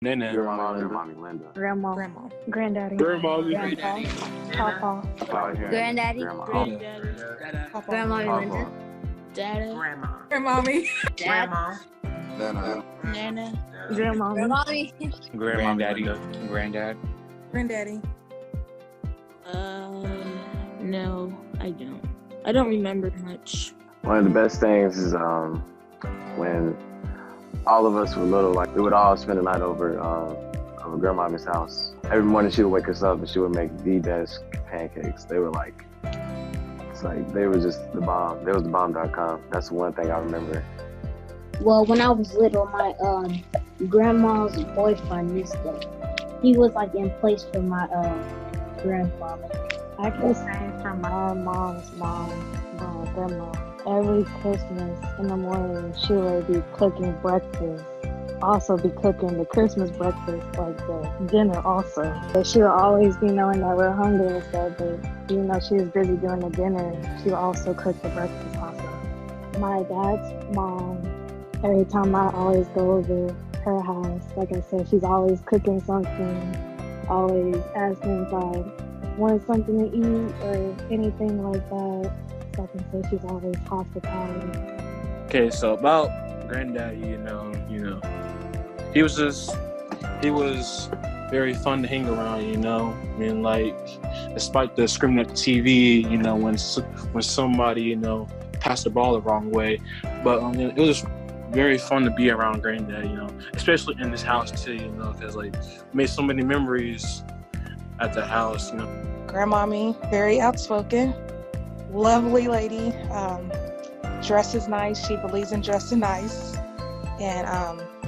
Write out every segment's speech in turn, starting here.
Nene. Grandmommy Linda. Grandma. Granddaddy. Grandmommy. Grandpa. Papa. Granddaddy. Grandma Linda. Dada. Grandmommy. Dad. Nana. Nana. Grandmommy. Granddaddy. Granddad. Granddaddy. No, I don't. I don't remember much. One of the best things is when all of us were little, like we would all spend the night over grandmommy's house. Every morning she would wake us up and she would make the best pancakes. They were like, it's like they were just the bomb. They was the bomb.com. That's the one thing I remember. Well, when I was little, my grandma's boyfriend, Mr. He was like in place for my grandfather. I can say for my mom's mom, grandma, every Christmas in the morning, she would be cooking breakfast. Also be cooking the Christmas breakfast, like the dinner also. But she would always be knowing that we're hungry and stuff, but even though she was busy doing the dinner, she would also cook the breakfast also. My dad's mom, every time I always go over her house, like I said, she's always cooking something, always asking if I want something to eat or anything like that. So I can say she's always hospitality. Okay, so about Granddaddy, you know, he was very fun to hang around, you know. I mean, like, despite the screaming at the TV, you know, when somebody, you know, passed the ball the wrong way, but it was very fun to be around Granddad, you know, especially in this house too, you know, because like we made so many memories at the house, you know. Grandmommy, very outspoken, lovely lady, dresses nice. She believes in dressing nice, and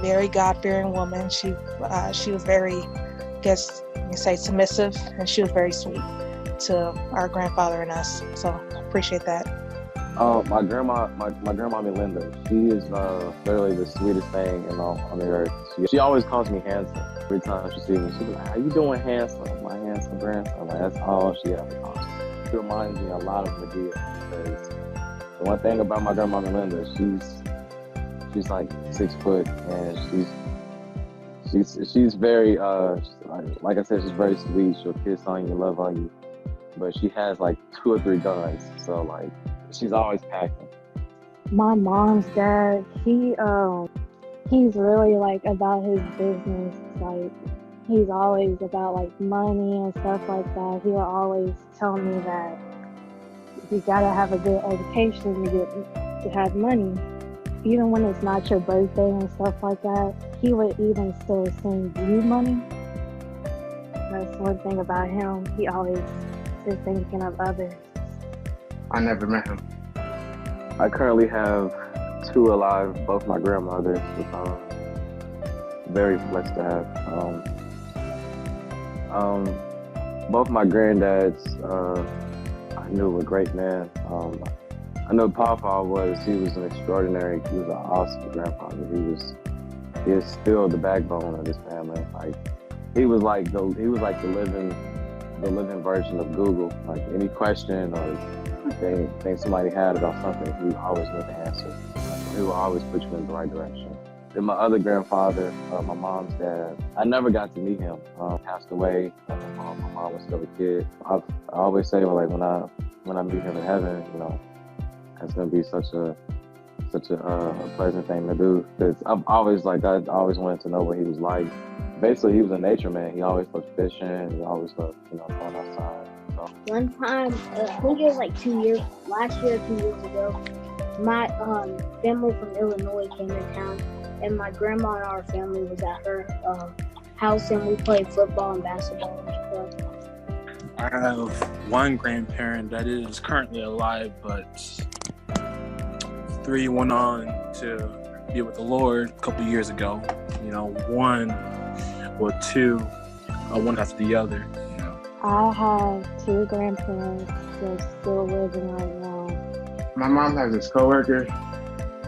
very God-fearing woman. She was very, I guess you can say, submissive, and she was very sweet to our grandfather and us. So I appreciate that. My grandmommy Linda. She is literally the sweetest thing on the earth. She always calls me handsome. Every time she sees me, she's like, "How you doing, handsome? My handsome grandson." Like, that's all she ever calls me. She reminds me a lot of Medea, because the one thing about my grandmommy Linda, she's like 6 foot, and she's very like I said, she's very sweet. She'll kiss on you, love on you, but she has like 2 or 3 guns. So like, she's always packing. My mom's dad, he's really like about his business. Like, he's always about like money and stuff like that. He will always tell me that you gotta have a good education to have money. Even when it's not your birthday and stuff like that, he would even still send you money. That's one thing about him. He always is thinking of others. I never met him. I currently have 2 alive, both my grandmothers, which I'm very blessed to have. Both my granddads, I knew were great men. I know Papa he was an awesome grandfather. He is still the backbone of this family. Like, he was like the living version of Google. Like, any question or thing somebody had about something, he always knew the answer. He would always put you in the right direction. Then my other grandfather, my mom's dad, I never got to meet him. Passed away. My mom was still a kid. I always say, like, when I meet him in heaven, you know, it's gonna be such a pleasant thing to do. Because I always wanted to know what he was like. Basically, he was a nature man. He always loved fishing. He always loved, you know, going outside. So. One time, I think it was like 2 years, last year or 2 years ago, my family from Illinois came in town, and my grandma and our family was at her house, and we played football and basketball and stuff. I have one grandparent that is currently alive, but 3 went on to be with the Lord a couple of years ago. You know, 2, one after the other. You know. I have 2 grandparents that's still living right now. My mom has this coworker,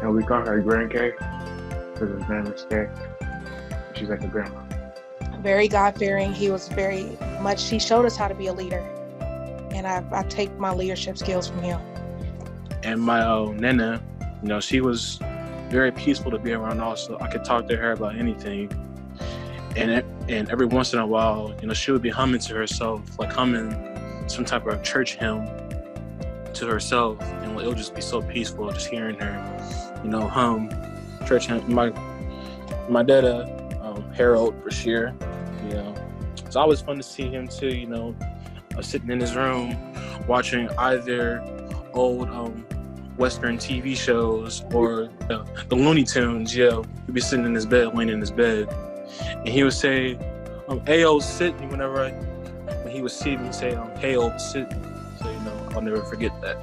and we call her Grand K because his name is K. She's like a grandma. Very God-fearing. He showed us how to be a leader. And I take my leadership skills from him. And my Nana, you know, she was very peaceful to be around also. I could talk to her about anything. and every once in a while, she would be humming to herself, like humming some type of church hymn to herself, and it would just be so peaceful just hearing her, hum church hymn. My dad, Harold Brashear, it's always fun to see him too. Sitting in his room watching either old Western TV shows or the Looney Tunes. He'd be sitting in his bed, laying in his bed, and he would say, "Ayo, Sydney." When he was seated, he'd say, "Hayo, Sydney." So I'll never forget that.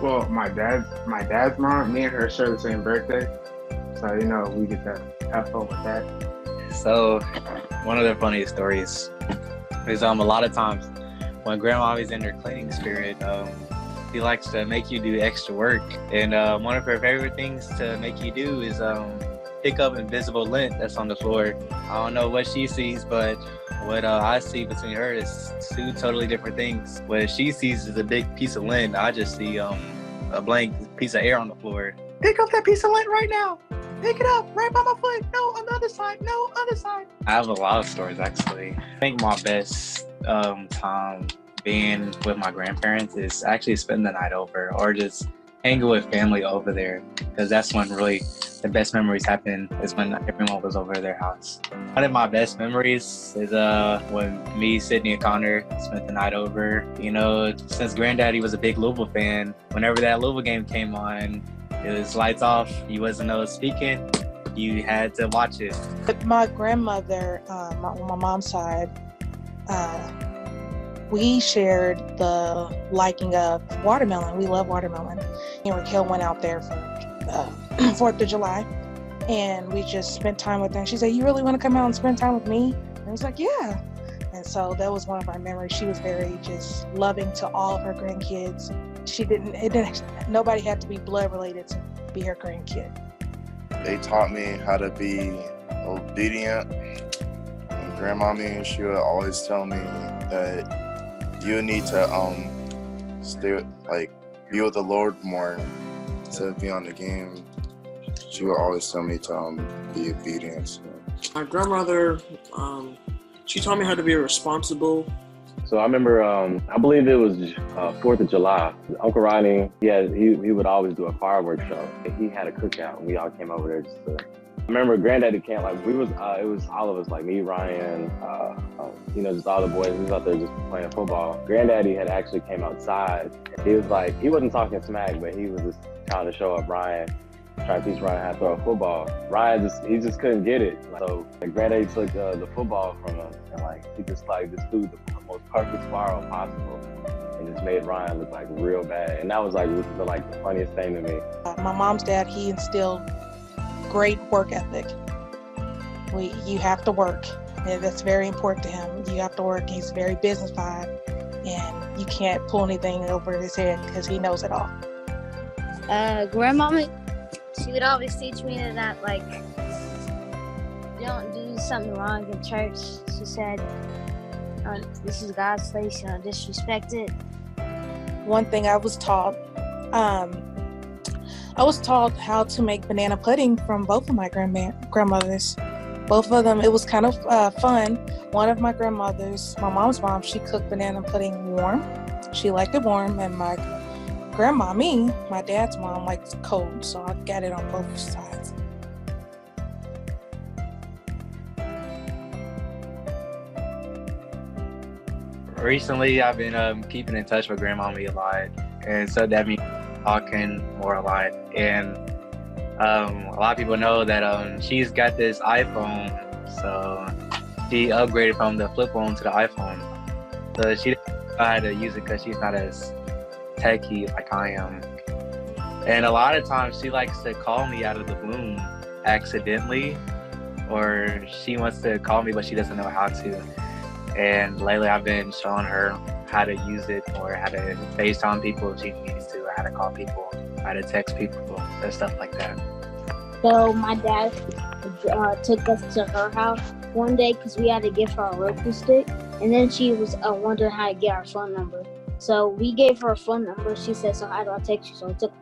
Well, my dad's mom, me and her share the same birthday, so we get to have fun with that. So, one of the funniest stories is a lot of times when grandma is in her cleaning spirit, she likes to make you do extra work, and one of her favorite things to make you do is pick up invisible lint that's on the floor. I don't know what she sees, but what I see between her is two totally different things. What she sees is a big piece of lint. I just see a blank piece of air on the floor. Pick up that piece of lint right now. Pick it up right by my foot. No, on the other side. No, other side. I have a lot of stories, actually. I think my best time being with my grandparents is actually spending the night over or just hanging with family over there, because that's when really the best memories happen, is when everyone was over their house. One of my best memories is when me, Sydney, and Connor spent the night over. Since Granddaddy was a big Louisville fan, whenever that Louisville game came on, it was lights off. You wasn't speaking. You had to watch it. With my grandmother, on my mom's side, we shared the liking of watermelon. We love watermelon. And Raquel went out there for 4th of July, and we just spent time with her. And she said, "You really want to come out and spend time with me?" And I was like, "Yeah." And so that was one of our memories. She was very just loving to all of her grandkids. Nobody had to be blood related to be her grandkid. They taught me how to be obedient. And Grandmommy, she would always tell me that you need to be with the Lord more to be on the game. She would always tell me to be obedient. So. My grandmother, she taught me how to be responsible. So I remember, I believe it was 4th of July. Uncle Ronnie, he would always do a fireworks show. He had a cookout, and we all came over there just to. I remember Granddaddy came, it was all of us, like me, Ryan, just all the boys. We was out there just playing football. Granddaddy had actually came outside. He was like, he wasn't talking smack, but he was just trying to show up Ryan, trying to teach Ryan how to throw a football. Ryan just couldn't get it. So Granddaddy took the football from him, and he just threw the most perfect spiral possible, and just made Ryan look real bad. And that was the funniest thing to me. My mom's dad, he instilled great work ethic. You have to work, and that's very important to him. You have to work. He's very business-minded, and you can't pull anything over his head because he knows it all. Grandmama, she would always teach me that don't do something wrong in church. She said, "This is God's place. Don't disrespect it." One thing I was taught how to make banana pudding from both of my grandmothers. Both of them, it was kind of fun. One of my grandmothers, my mom's mom, she cooked banana pudding warm. She liked it warm, and my grandma, my dad's mom, likes cold, so I got it on both sides. Recently, I've been keeping in touch with Grandmommy a lot, and so that means talking more a lot. And a lot of people know that she's got this iPhone, so she upgraded from the flip phone to the iPhone. So she doesn't know how to use it because she's not as techie like I am. And a lot of times she likes to call me out of the blue accidentally, or she wants to call me but she doesn't know how to. And lately I've been showing her how to use it, or how to FaceTime people if she needs to, or how to call people, how to text people, and stuff like that. So my dad took us to her house one day because we had to give her a Roku stick, and then she was wondering how to get our phone number. So we gave her a phone number. She said, "So how do I text you?" So it took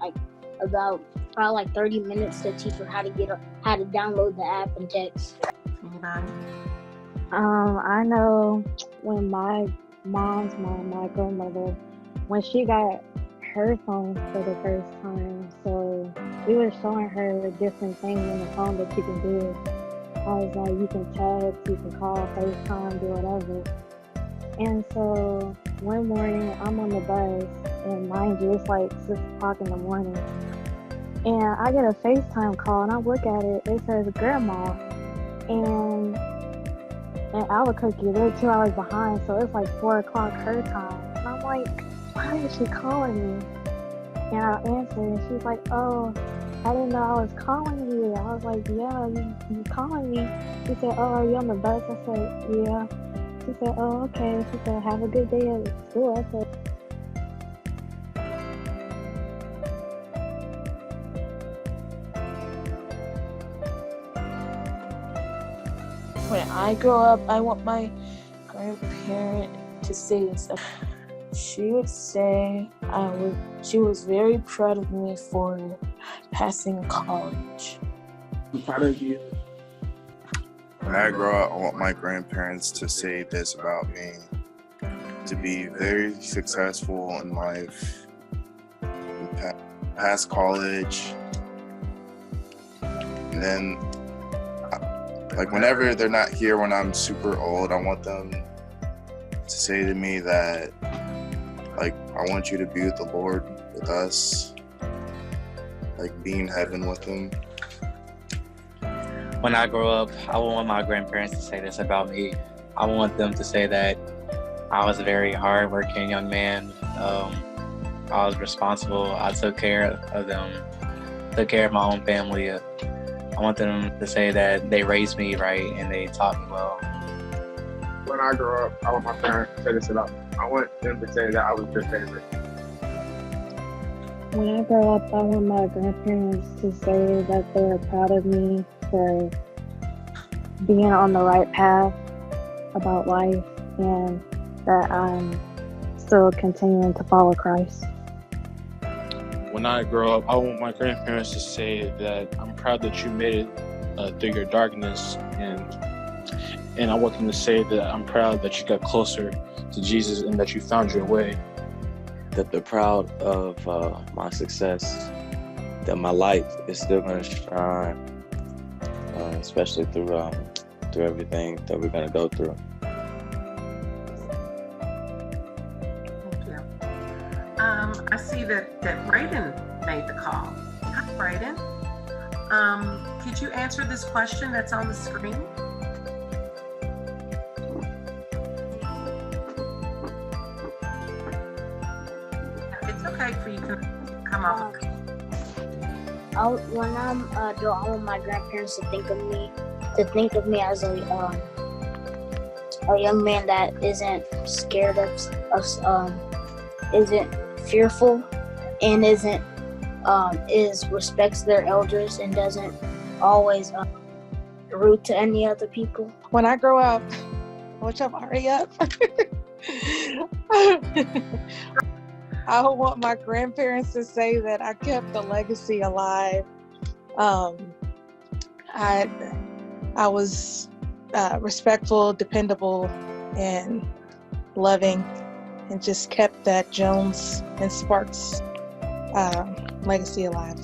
probably 30 minutes to teach her how to download the app and text. Okay. I know when my mom's mom, my grandmother, when she got her phone for the first time, so we were showing her different things on the phone that you can do. I was like, you can text, you can call, FaceTime, do whatever. And so one morning I'm on the bus, and mind you, it's like 6 o'clock in the morning. And I get a FaceTime call, and I look at it, it says grandma. And in Albuquerque, they're 2 hours behind, so it's like 4 o'clock her time. And I'm like, why is she calling me? And I answer, and she's like, oh, I didn't know I was calling you. I was like, yeah, you calling me. She said, oh, are you on the bus? I said, yeah. She said, oh, okay. She said, have a good day at school. I said, When I grow up, I want my grandparent to say this. She would say she was very proud of me for passing college. I'm proud of you. When I grow up, I want my grandparents to say this about me: to be very successful in life, pass college, and then, like, whenever they're not here when I'm super old, I want them to say to me that, like, I want you to be with the Lord, with us, like, be in heaven with Him. When I grow up, I want my grandparents to say this about me. I want them to say that I was a very hardworking young man. I was responsible. I took care of them, took care of my own family. I want them to say that they raised me right and they taught me well. When I grow up, I want my parents to say this about me. I want them to say that I was their favorite. when I grow up, I want my grandparents to say that they're proud of me for being on the right path about life and that I'm still continuing to follow Christ. When I grow up, I want my grandparents to say that I'm proud that you made it through your darkness, and I want them to say that I'm proud that you got closer to Jesus and that you found your way. That they're proud of my success, that my light is still going to shine, especially through everything that we're going to go through. Thank you. I see that Brayden made the call. Hi, Brayden. Could you answer this question that's on the screen? It's okay for you to come off. When I'm adult, I want my grandparents to think of me as a young man that isn't scared of isn't fearful, and respects their elders and doesn't always rude to any other people. When I grow up, which I'm already up, I want my grandparents to say that I kept the legacy alive. I was respectful, dependable, and loving, and just kept that Jones and Sparks legacy alive.